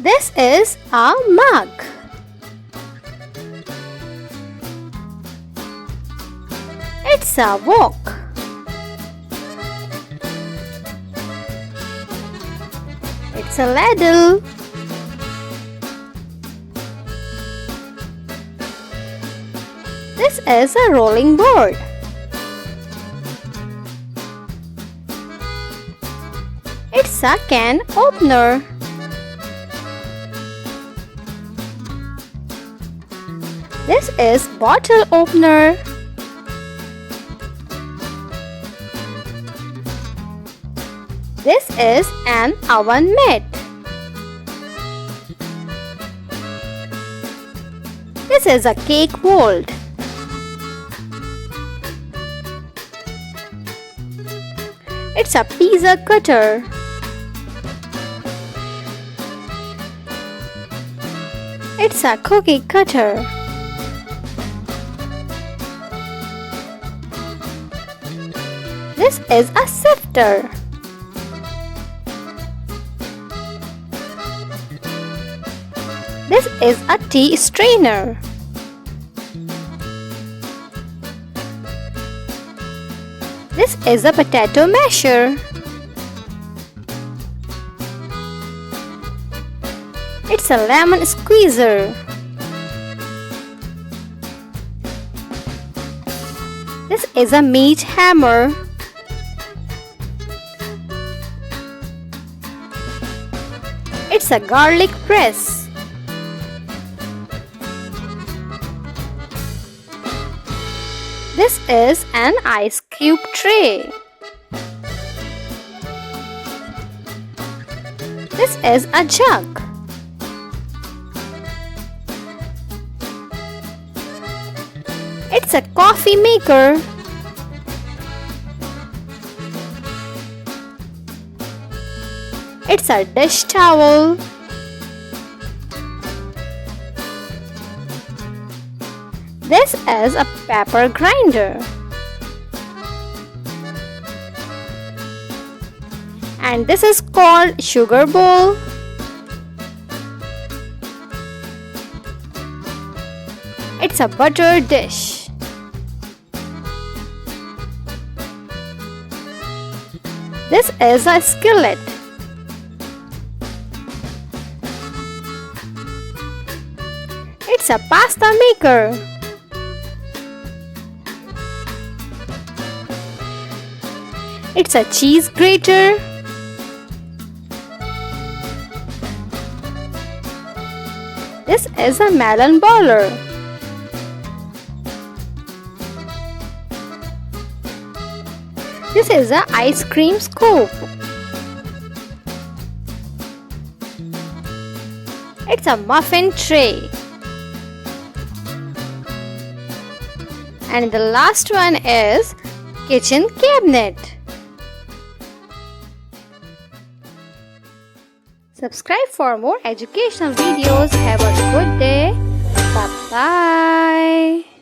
This is a mug. It's a wok. It's a ladle. This is a rolling board. It's a can opener. This is bottle opener. This is an oven mitt. This is a cake mould. It's a pizza cutter. It's a cookie cutter. This is a sifter. This is a tea strainer. This is a potato masher. It's a lemon squeezer. This is a meat hammer. It's a garlic press. This is an ice cube tray. This is a jug. It's a coffee maker. It's a dish towel. This is a pepper grinder. And this is called sugar bowl. It's a butter dish. This is a skillet. It's a pasta maker. It's a cheese grater. This is a melon baller. This is an ice cream scoop. It's a muffin tray. And the last one is kitchen cabinet. Subscribe for more educational videos. Have a good day. Bye-bye.